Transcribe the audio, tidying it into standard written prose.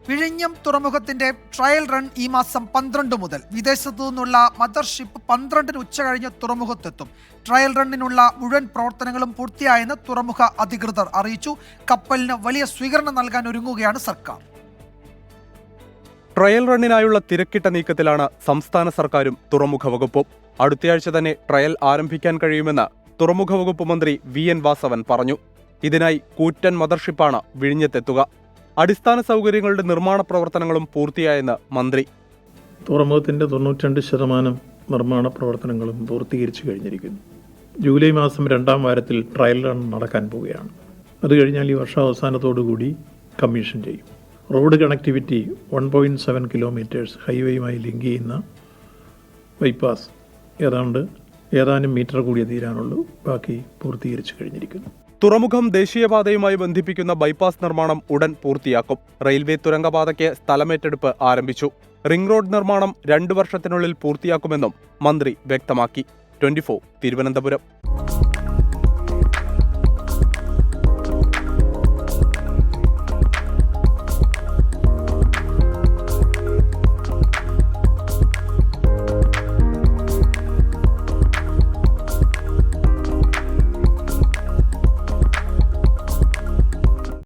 വിഴിഞ്ഞം തുറമുഖത്തിന്റെ trial run ഈ മാസം 12 മുതൽ. വിദേശത്തു നിന്നുള്ള മദർഷിപ്പ് 12 ഉച്ചകഴിഞ്ഞ് തുറമുഖത്തെത്തും. ട്രയൽ റണ്ണിനുള്ള മുഴുവൻ പ്രവർത്തനങ്ങളും പൂർത്തിയായെന്ന് തുറമുഖ അധികൃതർ അറിയിച്ചു. കപ്പലിന് വലിയ സ്വീകരണം നൽകാൻ ഒരുങ്ങുകയാണ് സർക്കാർ. ട്രയൽ റണ്ണിനായുള്ള തിരക്കിട്ട നീക്കത്തിലാണ് സംസ്ഥാന സർക്കാരും തുറമുഖ വകുപ്പും. അടുത്തയാഴ്ച തന്നെ ട്രയൽ ആരംഭിക്കാൻ കഴിയുമെന്ന് തുറമുഖ വകുപ്പ് മന്ത്രി VN വാസവൻ പറഞ്ഞു. ഇതിനായി കൂറ്റൻ മദർഷിപ്പാണ് വിഴിഞ്ഞത്തെത്തുക. അടിസ്ഥാന സൗകര്യങ്ങളുടെ നിർമ്മാണ പ്രവർത്തനങ്ങളും പൂർത്തിയായെന്ന് മന്ത്രി. തുറമുഖത്തിൻ്റെ 92% നിർമ്മാണ പ്രവർത്തനങ്ങളും പൂർത്തീകരിച്ചു കഴിഞ്ഞിരിക്കുന്നു. ജൂലൈ മാസം 2ാം വാരത്തിൽ ട്രയൽ റൺ നടക്കാൻ പോവുകയാണ്. അത് കഴിഞ്ഞാൽ ഈ വർഷാവസാനത്തോടുകൂടി കമ്മീഷൻ ചെയ്യും. റോഡ് കണക്ടിവിറ്റി 1.7 കിലോമീറ്റേഴ്സ് ഹൈവേയുമായി ലിങ്ക് ചെയ്യുന്ന ബൈപ്പാസ് ഏതാനും മീറ്റർ കൂടിയേ തീരാനുള്ളൂ. ബാക്കി പൂർത്തീകരിച്ചു കഴിഞ്ഞിരിക്കുന്നു. തുറമുഖം ദേശീയപാതയുമായി ബന്ധിപ്പിക്കുന്ന ബൈപ്പാസ് നിർമ്മാണം ഉടൻ പൂർത്തിയാക്കും. റെയിൽവേ തുരങ്കപാതയ്ക്ക് സ്ഥലമേറ്റെടുപ്പ് ആരംഭിച്ചു. റിംഗ് റോഡ് നിർമ്മാണം 2 വർഷത്തിനുള്ളിൽ പൂർത്തിയാക്കുമെന്നും മന്ത്രി വ്യക്തമാക്കി. 24 തിരുവനന്തപുരം.